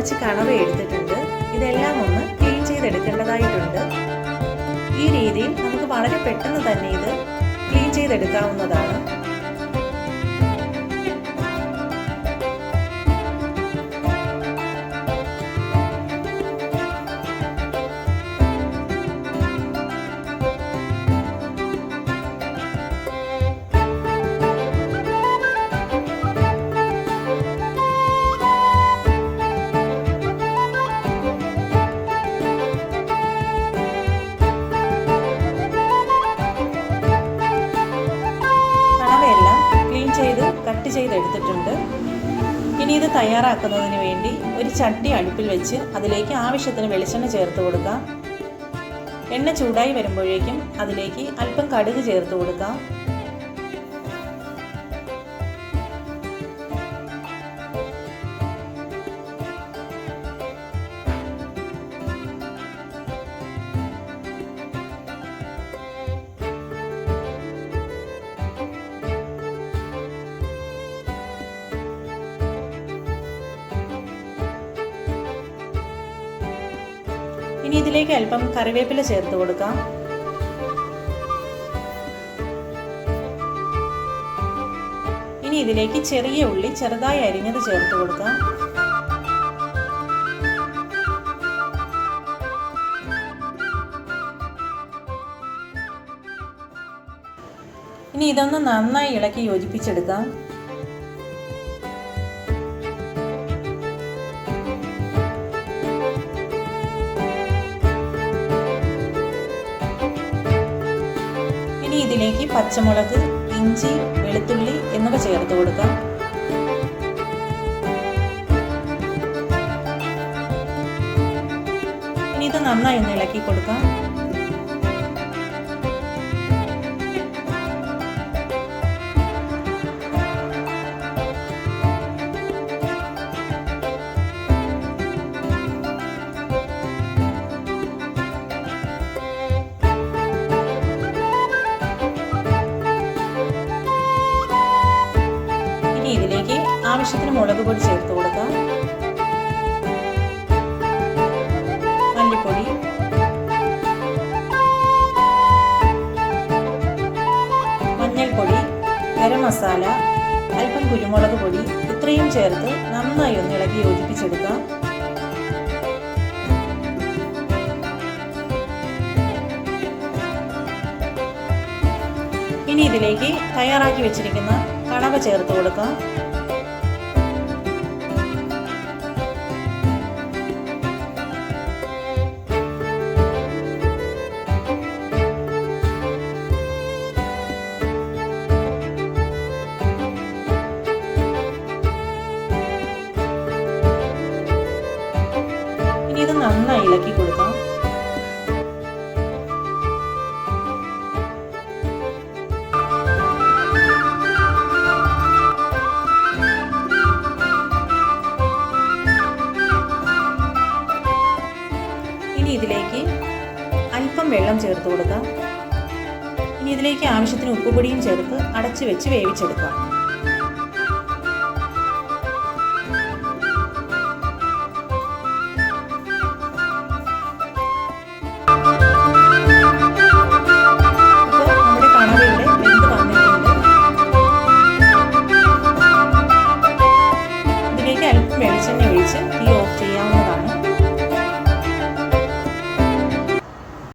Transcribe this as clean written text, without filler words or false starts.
കുറച്ച് കണവ എടുത്തിട്ടുണ്ട്. ഇതെല്ലാം ഒന്ന് ക്ലീൻ ചെയ്തെടുക്കേണ്ടതായിട്ടുണ്ട്. ഈ രീതിയിൽ നമുക്ക് വളരെ പെട്ടെന്ന് തന്നെ ഇത് ക്ലീൻ ചെയ്തെടുക്കാവുന്നതാണ്. കട്ട് ചെയ്തെടുത്തിട്ടുണ്ട്. ഇനി ഇത് തയ്യാറാക്കുന്നതിന് വേണ്ടി ഒരു ചട്ടി അടുപ്പിൽ വെച്ച് അതിലേക്ക് ആവശ്യത്തിന് വെളിച്ചെണ്ണ ചേർത്ത് കൊടുക്കാം. എണ്ണ ചൂടായി വരുമ്പോഴേക്കും അതിലേക്ക് അല്പം കടുക് ചേർത്ത് കൊടുക്കാം. ഇനി ഇതിലേക്ക് അല്പം കറിവേപ്പില ചേർത്ത് കൊടുക്കാം. ഇനി ഇതിലേക്ക് ചെറിയ ഉള്ളി ചെറുതായി അരിഞ്ഞത് ചേർത്ത് കൊടുക്കാം. ഇനി ഇതൊന്ന് നന്നായി ഇളക്കി യോജിപ്പിച്ചെടുക്കാം. ഇതിലേക്ക് പച്ചമുളക്, ഇഞ്ചി, വെളുത്തുള്ളി എന്നിവ ചേർത്ത് കൊടുക്കാം. ഇനി ഇത് നന്നായി ഒന്ന് ഇളക്കി കൊടുക്കാം. ഇതിലേക്ക് ആവശ്യത്തിന് മുളക് പൊടി ചേർത്ത് കൊടുക്കാം. മല്ലിപ്പൊടി, മഞ്ഞൾപ്പൊടി, ഗരം മസാല, അല്പം കുരുമുളക് പൊടി ഇത്രയും ചേർത്ത് നന്നായി ഒന്ന് ഇളക്കി യോജിപ്പിച്ചെടുക്കാം. ഇനി ഇതിലേക്ക് തയ്യാറാക്കി വെച്ചിരിക്കുന്ന കണവ ചേർത്ത് കൊടുക്കാം. ഇനി ഇത് നന്നായി ഇളക്കി കൊടുക്കാം. ഇനി ഇതിലേക്ക് അല്പം വെള്ളം ചേർത്ത് കൊടുക്കാം. ഇനി ഇതിലേക്ക് ആവശ്യത്തിന് ഉപ്പുപൊടിയും ചേർത്ത് അടച്ചു വെച്ച് വേവിച്ചെടുക്കാം. നമ്മുടെ കണവ ഇവിടെ വെന്ത് വന്നിട്ടുണ്ട്. ഇതിലേക്ക് അല്പം വെളിച്ചെണ്ണ ഒഴിച്ച്